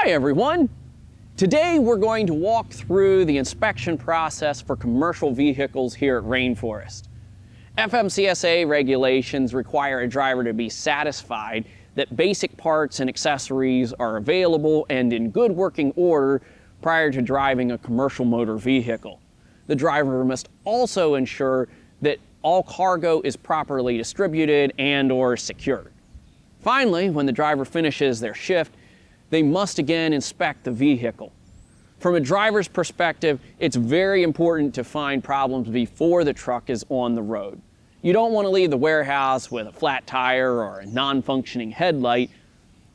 Hi everyone! Today we're going to walk through the inspection process for commercial vehicles here at Rainforest. FMCSA regulations require a driver to be satisfied that basic parts and accessories are available and in good working order prior to driving a commercial motor vehicle. The driver must also ensure that all cargo is properly distributed and/or secured. Finally, when the driver finishes their shift, they must again inspect the vehicle. From a driver's perspective, it's very important to find problems before the truck is on the road. You don't want to leave the warehouse with a flat tire or a non-functioning headlight.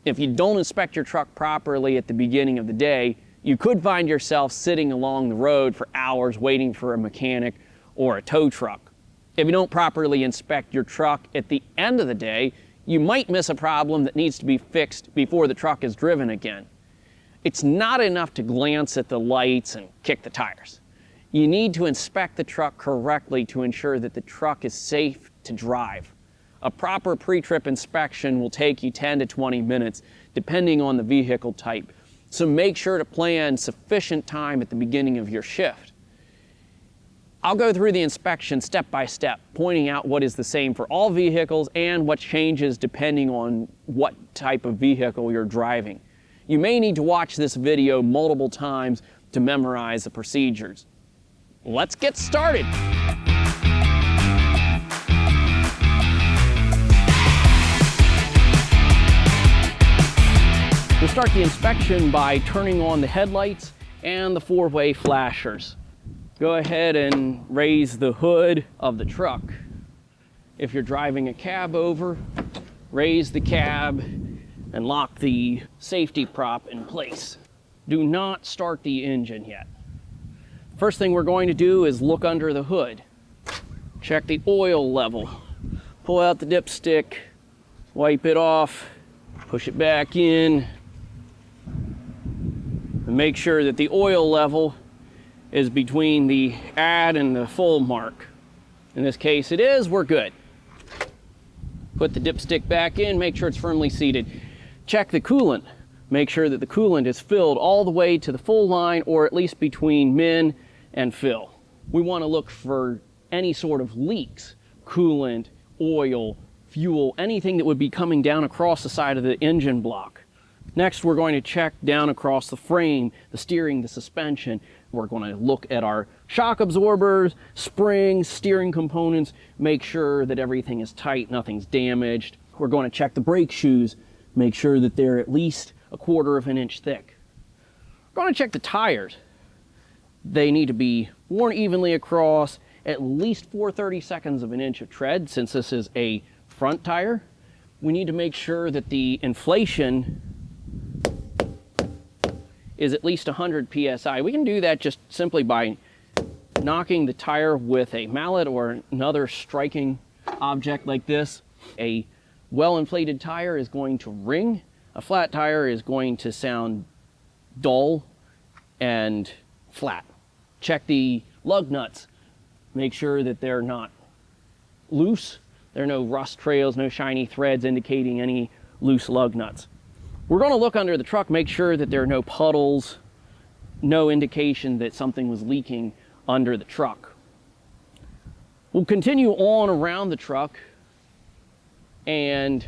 If you don't inspect your truck properly at the beginning of the day, you could find yourself sitting along the road for hours waiting for a mechanic or a tow truck. If you don't properly inspect your truck at the end of the day, you might miss a problem that needs to be fixed before the truck is driven again. It's not enough to glance at the lights and kick the tires. You need to inspect the truck correctly to ensure that the truck is safe to drive. A proper pre-trip inspection will take you 10 to 20 minutes, depending on the vehicle type. So make sure to plan sufficient time at the beginning of your shift. I'll go through the inspection step by step, pointing out what is the same for all vehicles and what changes depending on what type of vehicle you're driving. You may need to watch this video multiple times to memorize the procedures. Let's get started. We'll start the inspection by turning on the headlights and the four-way flashers. Go ahead and raise the hood of the truck. If you're driving a cab over, raise the cab and lock the safety prop in place. Do not start the engine yet. First thing we're going to do is look under the hood. Check the oil level. Pull out the dipstick, wipe it off, push it back in, and make sure that the oil level is between the add and the full mark. In this case it is, we're good. Put the dipstick back in, make sure it's firmly seated. Check the coolant. Make sure that the coolant is filled all the way to the full line or at least between min and fill. We want to look for any sort of leaks, coolant, oil, fuel, anything that would be coming down across the side of the engine block. Next, we're going to check down across the frame, the steering, the suspension. We're going to look at our shock absorbers, springs, steering components, make sure that everything is tight, nothing's damaged. We're going to check the brake shoes, make sure that they're at least 1/4 of an inch thick. We're going to check the tires. They need to be worn evenly across, at least 4/32 of an inch of tread, since this is a front tire. We need to make sure that the inflation is at least 100 PSI. We can do that just simply by knocking the tire with a mallet or another striking object like this. A well-inflated tire is going to ring. A flat tire is going to sound dull and flat. Check the lug nuts. Make sure that they're not loose. There are no rust trails, no shiny threads indicating any loose lug nuts. We're going to look under the truck, make sure that there are no puddles, no indication that something was leaking under the truck. We'll continue on around the truck, and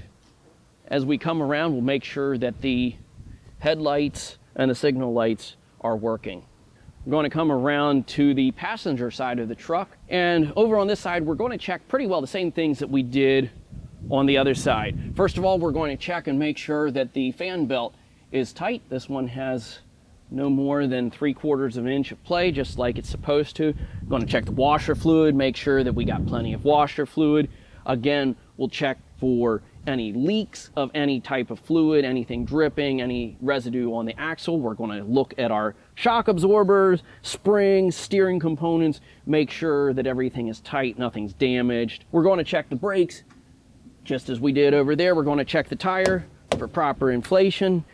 as we come around, we'll make sure that the headlights and the signal lights are working. We're going to come around to the passenger side of the truck, and over on this side, we're going to check pretty well the same things that we did on the other side. First of all, we're going to check and make sure that the fan belt is tight. This one has no more than 3/4 of an inch of play, just like it's supposed to. We're going to check the washer fluid, make sure that we got plenty of washer fluid. Again, we'll check for any leaks of any type of fluid, anything dripping, any residue on the axle. We're going to look at our shock absorbers, springs, steering components, make sure that everything is tight, nothing's damaged. We're going to check the brakes. Just as we did over there, we're going to check the tire for proper inflation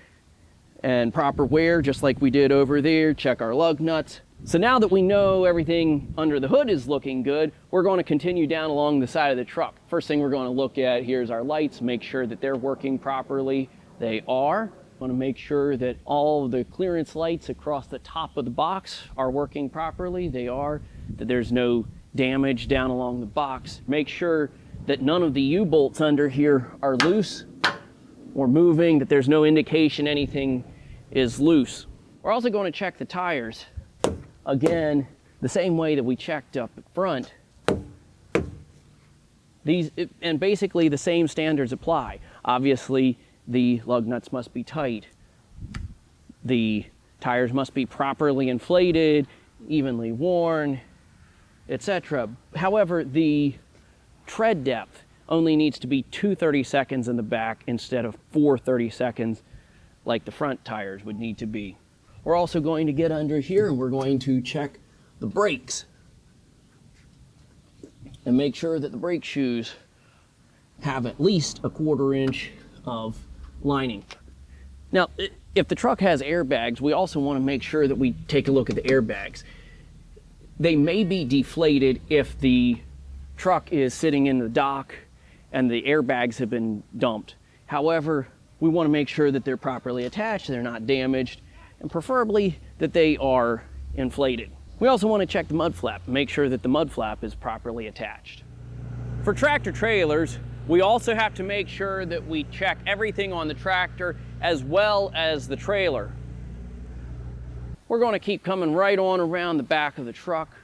and proper wear, just like we did over there. Check our lug nuts. So now that we know everything under the hood is looking good, we're going to continue down along the side of the truck. First thing we're going to look at here is our lights, make sure that they're working properly. They are. Want to make sure that all of the clearance lights across the top of the box are working properly. They are, that there's no damage down along the box. Make sure that none of the U-bolts under here are loose or moving, that there's no indication anything is loose. We're also going to check the tires. Again, the same way that we checked up front. And basically the same standards apply. Obviously, the lug nuts must be tight. The tires must be properly inflated, evenly worn, etc. However, the tread depth only needs to be 2 30-seconds in the back instead of 4 30-seconds like the front tires would need to be. We're also going to get under here and we're going to check the brakes and make sure that the brake shoes have at least a 1/4 inch of lining. Now, if the truck has airbags, we also want to make sure that we take a look at the airbags. They may be deflated if the truck is sitting in the dock and the airbags have been dumped. However, we want to make sure that they're properly attached, they're not damaged, and preferably that they are inflated. We also want to check the mud flap, make sure that the mud flap is properly attached. For tractor trailers, we also have to make sure that we check everything on the tractor as well as the trailer. We're going to keep coming right on around the back of the truck.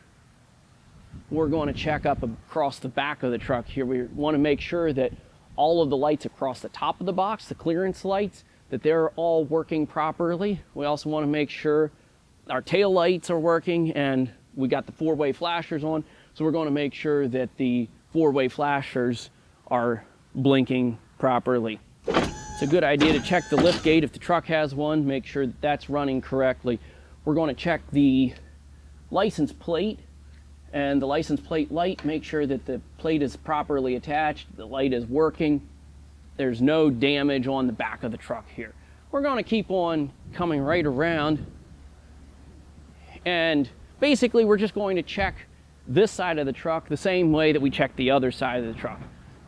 We're going to check up across the back of the truck here. We want to make sure that all of the lights across the top of the box, the clearance lights, that they're all working properly. We also want to make sure our tail lights are working and we got the 4-way flashers on. So we're going to make sure that the 4-way flashers are blinking properly. It's a good idea to check the lift gate if the truck has one, make sure that that's running correctly. We're going to check the license plate and the license plate light, make sure that the plate is properly attached, the light is working, there's no damage on the back of the truck here. We're going to keep on coming right around, and basically we're just going to check this side of the truck the same way that we check the other side of the truck.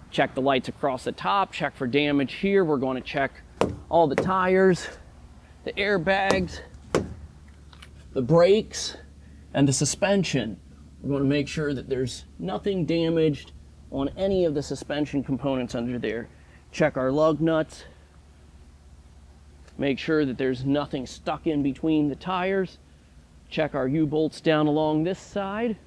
Check the lights across the top, check for damage here. We're going to check all the tires, the airbags, the brakes, and the suspension. We're going to make sure that there's nothing damaged on any of the suspension components under there. Check our lug nuts. Make sure that there's nothing stuck in between the tires. Check our U-bolts down along this side.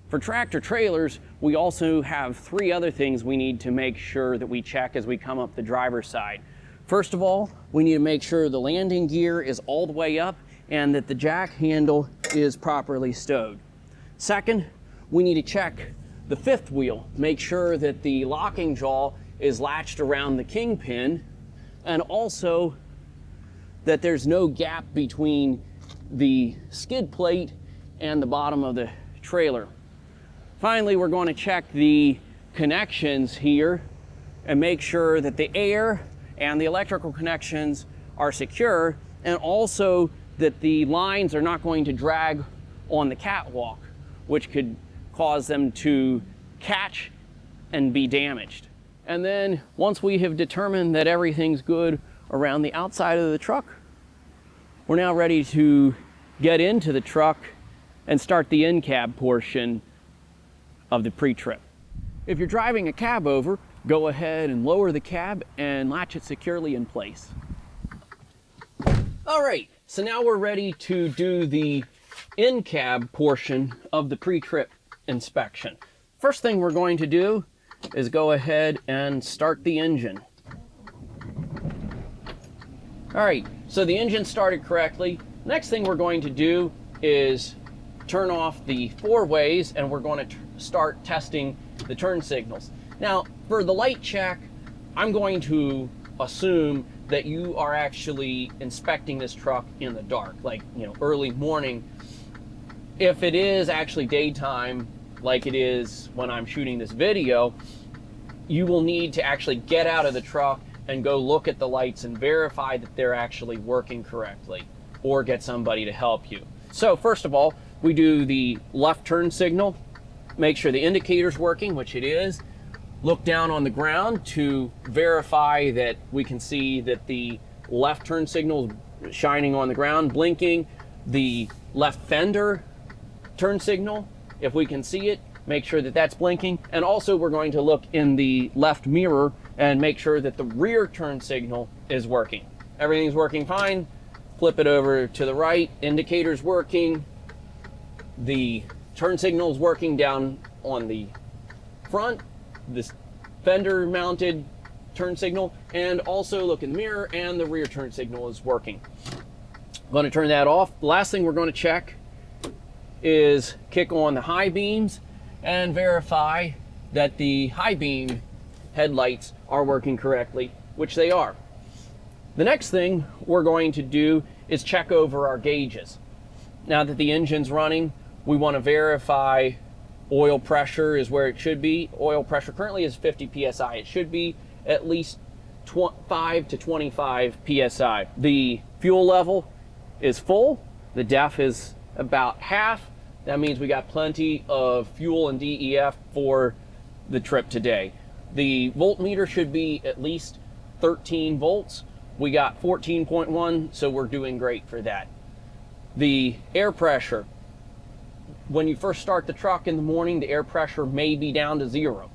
For tractor trailers, we also have 3 other things we need to make sure that we check as we come up the driver's side. First of all, we need to make sure the landing gear is all the way up and that the jack handle is properly stowed. Second, we need to check the 5th wheel, make sure that the locking jaw is latched around the kingpin, and also that there's no gap between the skid plate and the bottom of the trailer. Finally, we're going to check the connections here and make sure that the air and the electrical connections are secure, and also that the lines are not going to drag on the catwalk, which could cause them to catch and be damaged. And then once we have determined that everything's good around the outside of the truck, we're now ready to get into the truck and start the in-cab portion of the pre-trip. If you're driving a cab over, go ahead and lower the cab and latch it securely in place. All right, so now we're ready to do the in-cab portion of the pre-trip inspection. First thing we're going to do is go ahead and start the engine. All right, so the engine started correctly. Next thing we're going to do is turn off the 4-ways, and we're going to start testing the turn signals. Now, for the light check, I'm going to assume that you are actually inspecting this truck in the dark, like, early morning. If it is actually daytime, like it is when I'm shooting this video, you will need to actually get out of the truck and go look at the lights and verify that they're actually working correctly, or get somebody to help you. So first of all, we do the left turn signal, make sure the indicator's working, which it is. Look down on the ground to verify that we can see that the left turn signal is shining on the ground, blinking. The left fender turn signal, if we can see it, make sure that that's blinking. And also we're going to look in the left mirror and make sure that the rear turn signal is working. Everything's working fine. Flip it over to the right, indicator's working. The turn signal is working down on the front, this fender mounted turn signal, and also look in the mirror and the rear turn signal is working. I'm going to turn that off. The last thing we're going to check is kick on the high beams and verify that the high beam headlights are working correctly, which they are. The next thing we're going to do is check over our gauges. Now that the engine's running, we want to verify oil pressure is where it should be. Oil pressure currently is 50 psi. It should be at least 5 to 25 psi. The fuel level is full. The DEF is about half. That means we got plenty of fuel and DEF for the trip today. The voltmeter should be at least 13 volts. We got 14.1, so we're doing great for that. The air pressure, when you first start the truck in the morning, the air pressure may be down to 0.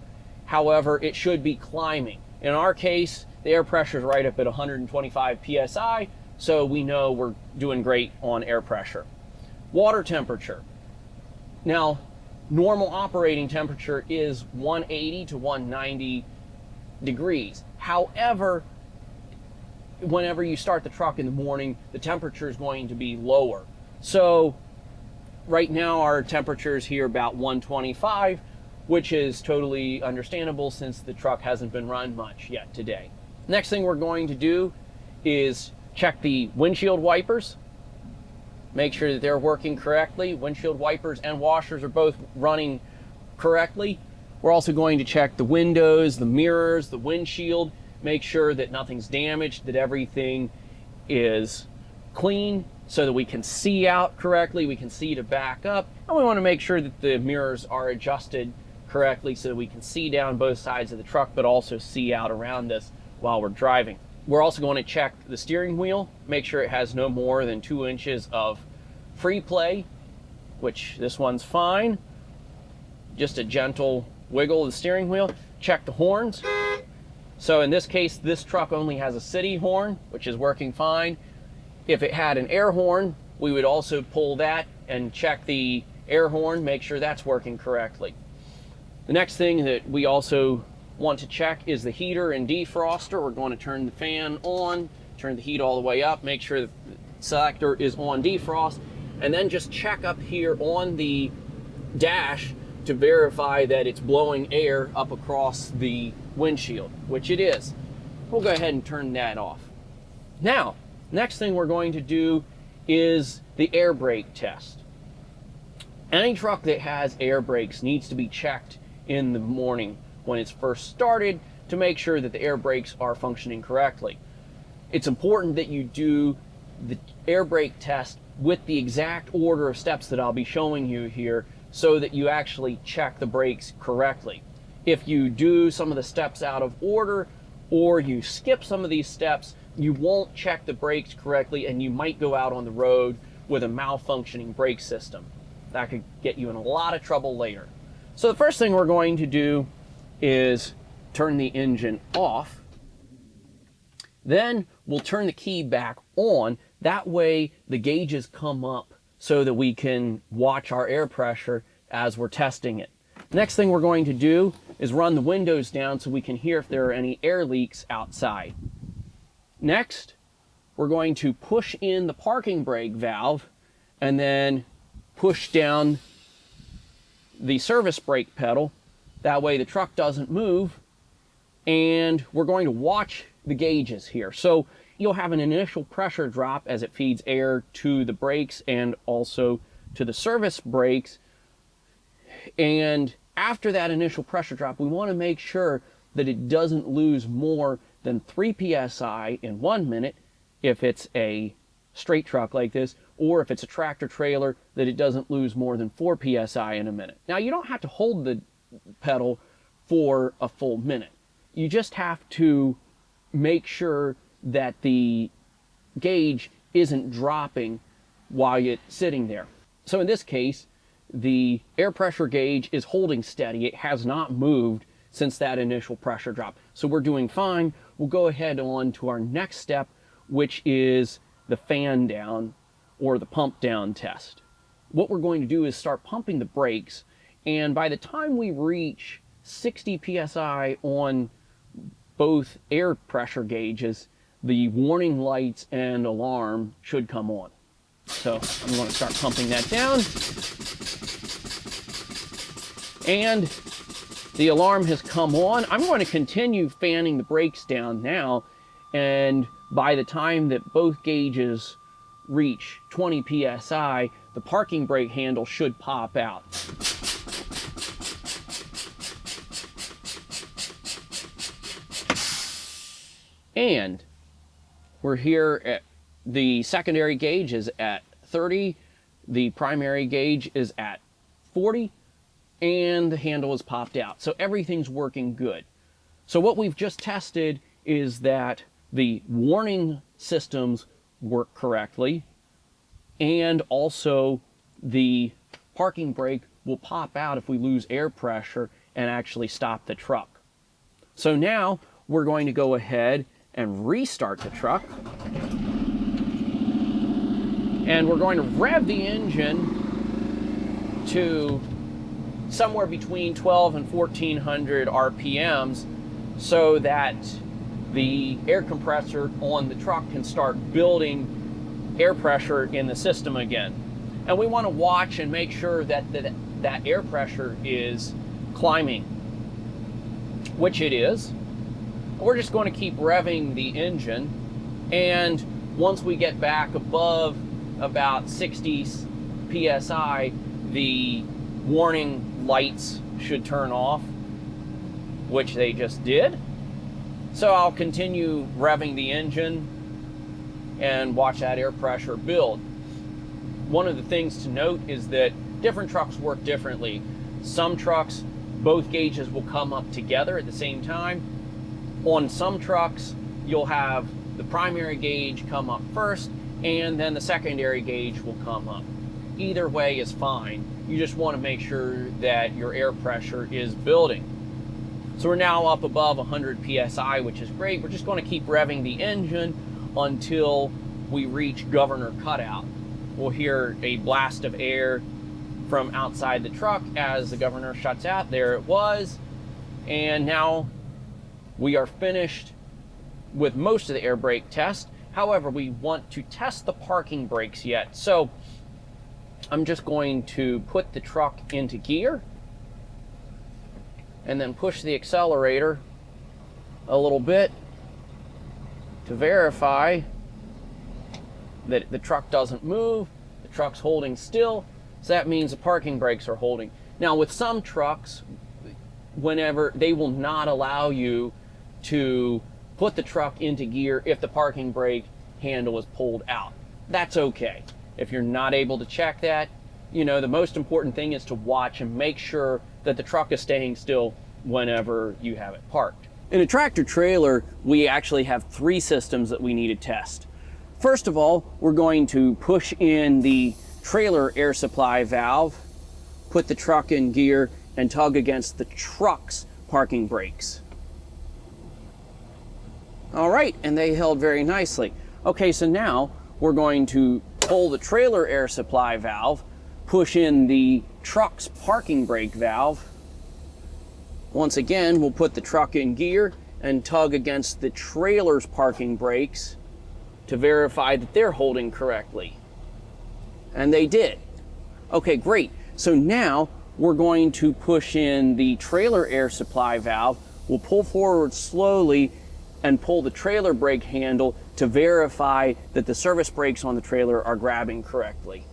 However, it should be climbing. In our case, the air pressure is right up at 125 psi, so we know we're doing great on air pressure. Water temperature. Now, normal operating temperature is 180 to 190 degrees. However, whenever you start the truck in the morning, the temperature is going to be lower. So right now our temperature is here about 125, which is totally understandable since the truck hasn't been run much yet today. Next thing we're going to do is check the windshield wipers. Make sure that they're working correctly. Windshield wipers and washers are both running correctly. We're also going to check the windows, the mirrors, the windshield, make sure that nothing's damaged, that everything is clean so that we can see out correctly, we can see to back up, and we want to make sure that the mirrors are adjusted correctly so that we can see down both sides of the truck but also see out around us while we're driving. We're also going to check the steering wheel, make sure it has no more than 2 inches of free play, which this one's fine. Just a gentle wiggle of the steering wheel. Check the horns. So in this case, this truck only has a city horn, which is working fine. If it had an air horn, we would also pull that and check the air horn, make sure that's working correctly. The next thing that we also want to check is the heater and defroster. We're going to turn the fan on, turn the heat all the way up, make sure the selector is on defrost, and then just check up here on the dash to verify that it's blowing air up across the windshield, which it is. We'll go ahead and turn that off. Now, next thing we're going to do is the air brake test. Any truck that has air brakes needs to be checked in the morning when it's first started to make sure that the air brakes are functioning correctly. It's important that you do the air brake test with the exact order of steps that I'll be showing you here so that you actually check the brakes correctly. If you do some of the steps out of order or you skip some of these steps, you won't check the brakes correctly and you might go out on the road with a malfunctioning brake system. That could get you in a lot of trouble later. So the first thing we're going to do is turn the engine off. Then we'll turn the key back on. That way the gauges come up so that we can watch our air pressure as we're testing it. Next thing we're going to do is run the windows down so we can hear if there are any air leaks outside. Next, we're going to push in the parking brake valve and then push down the service brake pedal. That way the truck doesn't move, and we're going to watch the gauges here. So you'll have an initial pressure drop as it feeds air to the brakes and also to the service brakes. And after that initial pressure drop, we want to make sure that it doesn't lose more than 3 psi in 1 minute if it's a straight truck like this, or if it's a tractor trailer, that it doesn't lose more than 4 psi in a minute. Now, you don't have to hold the pedal for a full minute. You just have to make sure that the gauge isn't dropping while it's sitting there. So in this case, the air pressure gauge is holding steady. It has not moved since that initial pressure drop. So we're doing fine. We'll go ahead on to our next step, which is the fan down or the pump down test. What we're going to do is start pumping the brakes, and by the time we reach 60 psi on both air pressure gauges, the warning lights and alarm should come on. So I'm going to start pumping that down. And the alarm has come on. I'm going to continue fanning the brakes down now, and by the time that both gauges reach 20 psi, the parking brake handle should pop out. And we're here at the secondary gauge is at 30, the primary gauge is at 40, and the handle is popped out. So everything's working good. So what we've just tested is that the warning systems work correctly, and also the parking brake will pop out if we lose air pressure and actually stop the truck. So now we're going to go ahead and restart the truck, and we're going to rev the engine to somewhere between 12 and 1400 RPMs so that the air compressor on the truck can start building air pressure in the system again. And we want to watch and make sure that that air pressure is climbing, which it is. We're just going to keep revving the engine, and once we get back above about 60 psi, the warning lights should turn off, which they just did. So I'll continue revving the engine and watch that air pressure build. One of the things to note is that different trucks work differently. Some trucks, both gauges will come up together at the same time. On some trucks, you'll have the primary gauge come up first, and then the secondary gauge will come up. Either way is fine. You just want to make sure that your air pressure is building. So we're now up above 100 psi, which is great. We're just going to keep revving the engine until we reach governor cutout. We'll hear a blast of air from outside the truck as the governor shuts out. There it was. And now we are finished with most of the air brake test. However, we want to test the parking brakes yet. So I'm just going to put the truck into gear and then push the accelerator a little bit to verify that the truck doesn't move. The truck's holding still, so that means the parking brakes are holding. Now with some trucks, whenever they will not allow you to put the truck into gear if the parking brake handle is pulled out. That's okay. If you're not able to check that, you know, the most important thing is to watch and make sure that the truck is staying still whenever you have it parked. In a tractor trailer, we actually have three systems that we need to test. First of all, we're going to push in the trailer air supply valve, put the truck in gear, and tug against the truck's parking brakes. All right, and they held very nicely. Okay, so now we're going to pull the trailer air supply valve, push in the truck's parking brake valve. Once again, we'll put the truck in gear and tug against the trailer's parking brakes to verify that they're holding correctly. And they did. Okay, great. So now we're going to push in the trailer air supply valve. We'll pull forward slowly and pull the trailer brake handle to verify that the service brakes on the trailer are grabbing correctly.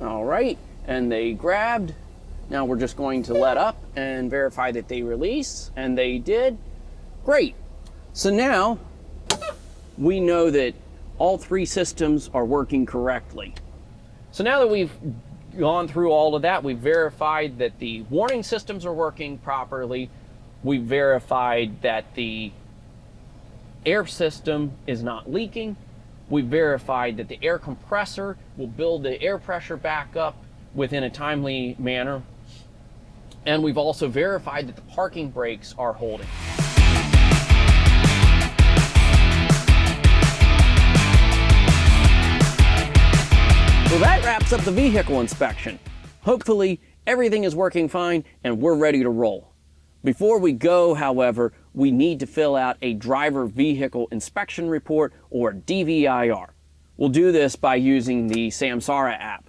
All right, and they grabbed. Now we're just going to let up and verify that they release, and they did. Great. So now we know that all three systems are working correctly. So now that we've gone through all of that, we've verified that the warning systems are working properly, We verified that the air system is not leaking. We verified that the air compressor will build the air pressure back up within a timely manner. And we've also verified that the parking brakes are holding. So that wraps up the vehicle inspection. Hopefully, everything is working fine and we're ready to roll. Before we go, however, we need to fill out a driver vehicle inspection report, or DVIR. We'll do this by using the Samsara app.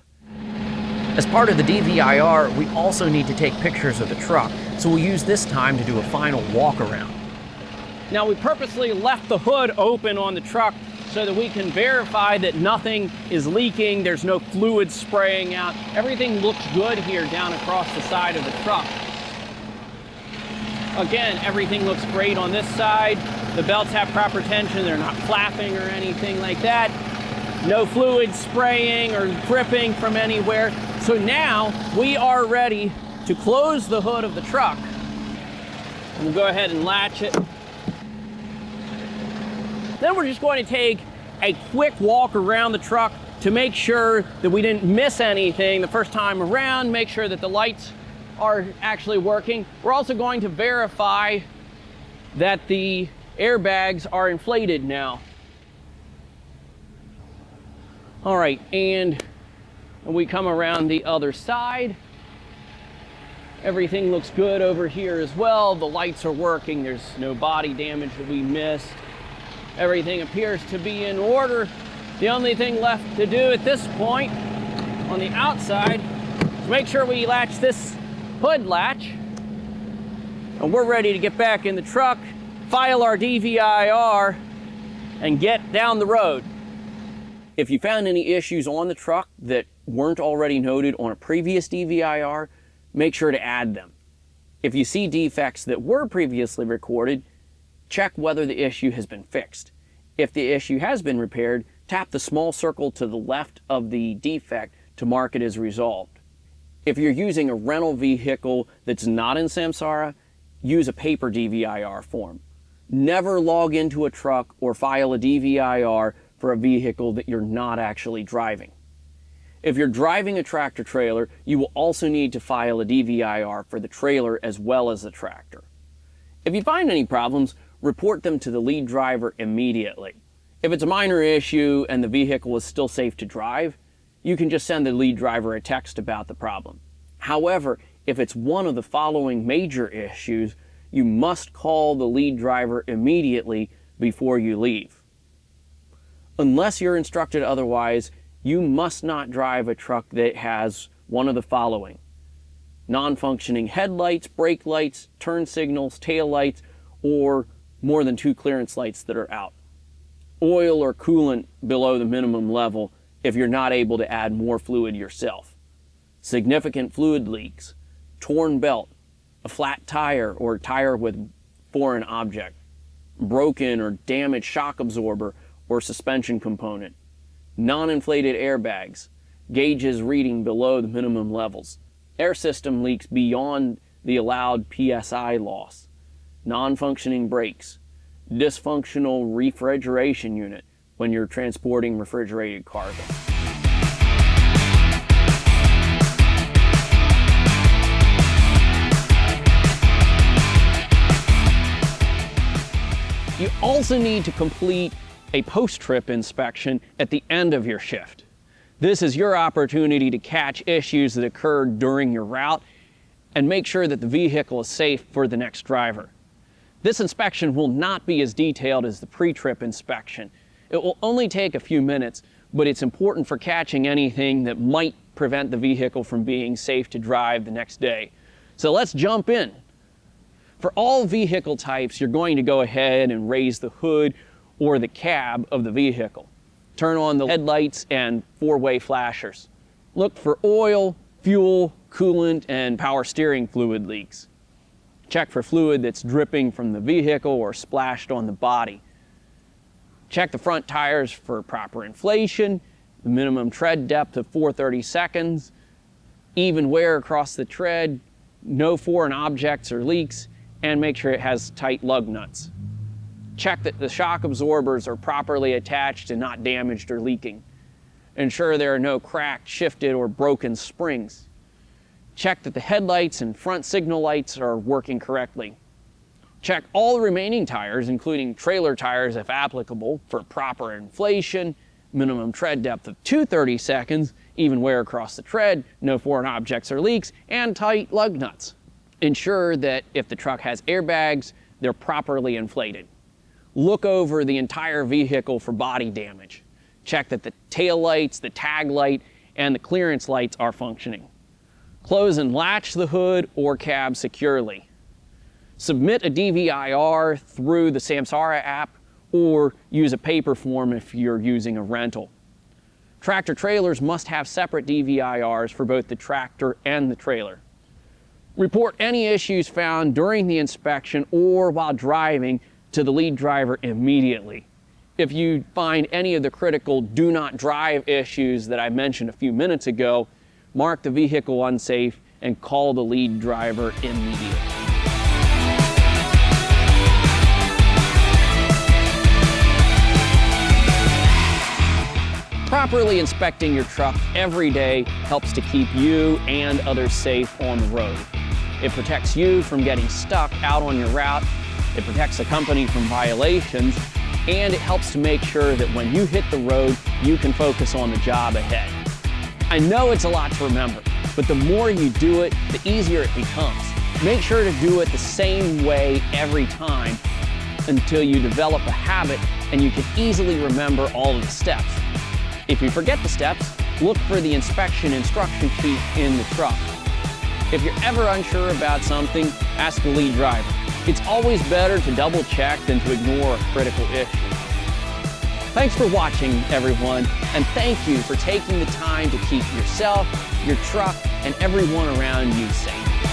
As part of the DVIR, we also need to take pictures of the truck, so we'll use this time to do a final walk around. Now, we purposely left the hood open on the truck so that we can verify that nothing is leaking, there's no fluid spraying out. Everything looks good here down across the side of the truck. Again, everything looks great on this side. The belts have proper tension, they're not flapping or anything like that. No fluid spraying or dripping from anywhere. So now we are ready to close the hood of the truck. And we'll go ahead and latch it. Then we're just going to take a quick walk around the truck to make sure that we didn't miss anything the first time around, make sure that the lights are actually working. We're also going to verify that the airbags are inflated now. All right, and we come around the other side. Everything looks good over here as well. The lights are working. There's no body damage that we missed. Everything appears to be in order. The only thing left to do at this point on the outside is make sure we latch this hood latch, and we're ready to get back in the truck, file our DVIR, and get down the road. If you found any issues on the truck that weren't already noted on a previous DVIR, make sure to add them. If you see defects that were previously recorded, check whether the issue has been fixed. If the issue has been repaired, tap the small circle to the left of the defect to mark it as resolved. If you're using a rental vehicle that's not in Samsara, use a paper DVIR form. Never log into a truck or file a DVIR for a vehicle that you're not actually driving. If you're driving a tractor trailer, you will also need to file a DVIR for the trailer as well as the tractor. If you find any problems, report them to the lead driver immediately. If it's a minor issue and the vehicle is still safe to drive, you can just send the lead driver a text about the problem. However, if it's one of the following major issues, you must call the lead driver immediately before you leave. Unless you're instructed otherwise, you must not drive a truck that has one of the following: non-functioning headlights, brake lights, turn signals, tail lights, or more than 2 clearance lights that are out. Oil or coolant below the minimum level if you're not able to add more fluid yourself. Significant fluid leaks, torn belt, a flat tire or tire with foreign object, broken or damaged shock absorber or suspension component, non-inflated airbags, gauges reading below the minimum levels, air system leaks beyond the allowed PSI loss, non-functioning brakes, dysfunctional refrigeration unit when you're transporting refrigerated cargo. You also need to complete a post-trip inspection at the end of your shift. This is your opportunity to catch issues that occurred during your route and make sure that the vehicle is safe for the next driver. This inspection will not be as detailed as the pre-trip inspection. It will only take a few minutes, but it's important for catching anything that might prevent the vehicle from being safe to drive the next day. So let's jump in. For all vehicle types, you're going to go ahead and raise the hood or the cab of the vehicle. Turn on the headlights and 4-way flashers. Look for oil, fuel, coolant, and power steering fluid leaks. Check for fluid that's dripping from the vehicle or splashed on the body. Check the front tires for proper inflation, the minimum tread depth of 4/32, even wear across the tread, no foreign objects or leaks, and make sure it has tight lug nuts. Check that the shock absorbers are properly attached and not damaged or leaking. Ensure there are no cracked, shifted, or broken springs. Check that the headlights and front signal lights are working correctly. Check all the remaining tires, including trailer tires if applicable, for proper inflation, minimum tread depth of 230 seconds, even wear across the tread, no foreign objects or leaks, and tight lug nuts. Ensure that if the truck has airbags, they're properly inflated. Look over the entire vehicle for body damage. Check that the tail lights, the tag light, and the clearance lights are functioning. Close and latch the hood or cab securely. Submit a DVIR through the Samsara app or use a paper form if you're using a rental. Tractor trailers must have separate DVIRs for both the tractor and the trailer. Report any issues found during the inspection or while driving to the lead driver immediately. If you find any of the critical do not drive issues that I mentioned a few minutes ago, mark the vehicle unsafe and call the lead driver immediately. Properly inspecting your truck every day helps to keep you and others safe on the road. It protects you from getting stuck out on your route, it protects the company from violations, and it helps to make sure that when you hit the road, you can focus on the job ahead. I know it's a lot to remember, but the more you do it, the easier it becomes. Make sure to do it the same way every time until you develop a habit and you can easily remember all of the steps. If you forget the steps, look for the inspection instruction sheet in the truck. If you're ever unsure about something, ask the lead driver. It's always better to double check than to ignore a critical issue. Thanks for watching, everyone, and thank you for taking the time to keep yourself, your truck, and everyone around you safe.